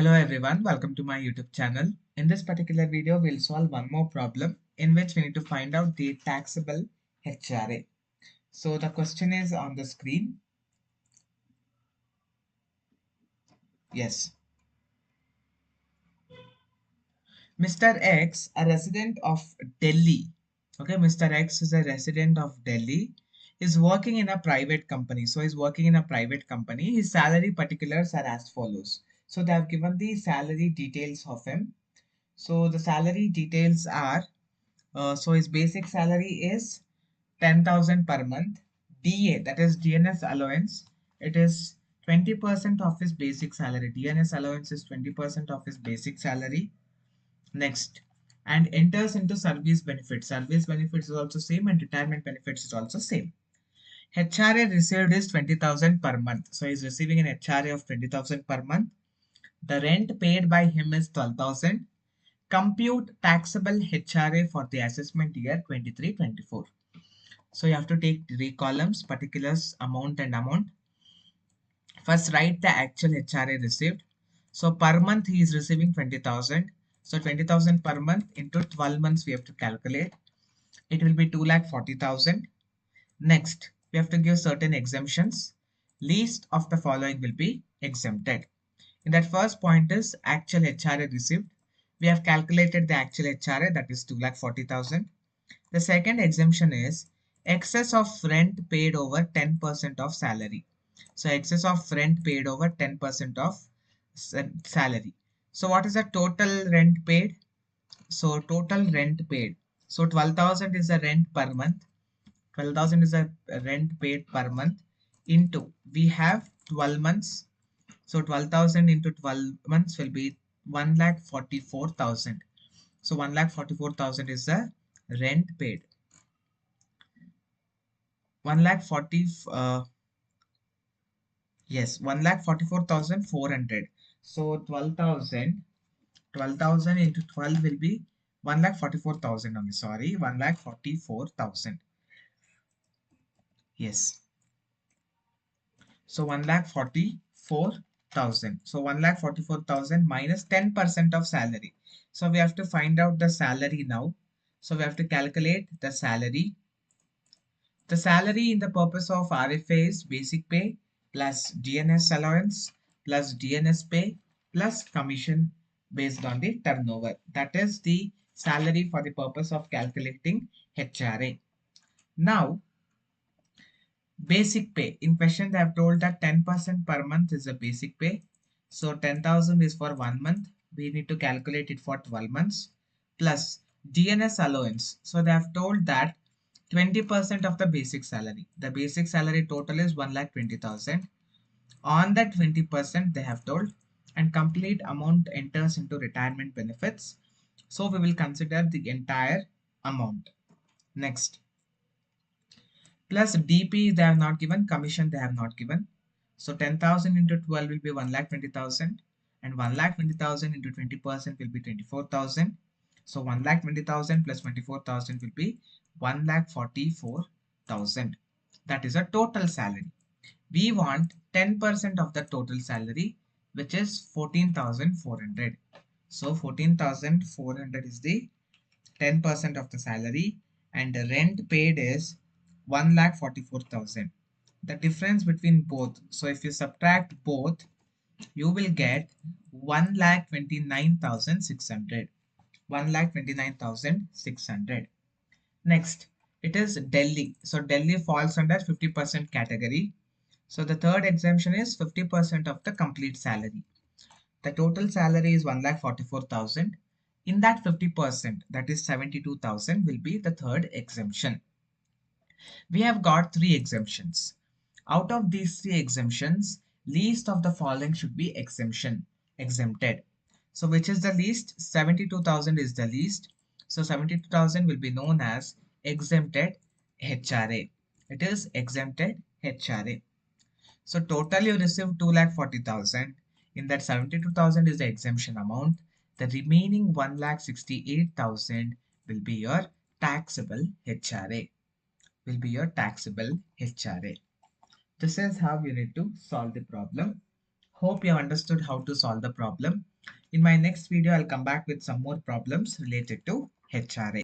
Hello everyone, welcome to my YouTube channel. In this particular video, we'll solve one more problem in which we need to find out the taxable HRA. So the question is on the screen. Yes. Mr. X, a resident of Delhi. Okay, Mr. X is a resident of Delhi, is working in a private company. So he's working in a private company. His salary particulars are as follows. So they have given the salary details of him. So the salary details are so his basic salary is 10,000 per month. DA, that is DNS allowance, it is 20% of his basic salary. DNS allowance is 20% of his basic salary. Next, and enters into service benefits. Service benefits is also same and retirement benefits is also same. HRA received is 20,000 per month. So he's receiving an HRA of 20,000 per month. The rent paid by him is 12,000. Compute taxable HRA for the assessment year 23-24. So you have to take three columns, particulars, amount and amount. First write the actual HRA received. So per month he is receiving 20,000. So 20,000 per month into 12 months we have to calculate. It will be 2,40,000. Next, we have to give certain exemptions. Least of the following will be exempted. In that first point is actual HRA received. We have calculated the actual HRA, that is 2,40,000. The second exemption is excess of rent paid over 10% of salary. So excess of rent paid over 10% of salary. So what is the total rent paid? So total rent paid. So 12,000 is the rent per month. 12,000 is the rent paid per month into we have 12 months. So 12,000 into 12 months will be 1,44,000. So 1,44,000 is the rent paid. 1,40,000 yes, 1,44,400. So 12,000 into 12 will be 1,44,000 only. Sorry, 1,44,000. Yes. So 1,44,000. So 1,44,000 minus 10% of salary. So we have to find out the salary now. So we have to calculate the salary. The salary in the purpose of RFA is basic pay plus DNS allowance plus DNS pay plus commission based on the turnover. That is the salary for the purpose of calculating HRA. Now, basic pay. In question, they have told that 10% per month is the basic pay. So 10,000 is for 1 month. We need to calculate it for 12 months plus DNS allowance. So they have told that 20% of the basic salary. The basic salary total is 1,20,000. On that 20% they have told and complete amount enters into retirement benefits. So we will consider the entire amount. Next. Plus DP they have not given, commission they have not given. So 10,000 into 12 will be 1,20,000 and 1,20,000 into 20% will be 24,000. So 1,20,000 plus 24,000 will be 1,44,000. That is a total salary. We want 10% of the total salary, which is 14,400. So 14,400 is the 10% of the salary and the rent paid is 1,44,000. The difference between both, so if you subtract both, you will get 1,29,600. 1,29,600. Next, it is Delhi. So Delhi falls under 50% category. So the third exemption is 50% of the complete salary. The total salary is 1,44,000. In that 50%, that is 72,000 will be the third exemption. We have got three exemptions. Out of these three exemptions, least of the following should be exempted. So which is the least? 72,000 is the least. So 72,000 will be known as exempted HRA. It is exempted HRA. So total you receive 2,40,000. In that 72,000 is the exemption amount. The remaining 1,68,000 will be your taxable HRA. Will be your taxable HRA. This is how you need to solve the problem. Hope you have understood how to solve the problem. In my next video, I'll come back with some more problems related to HRA.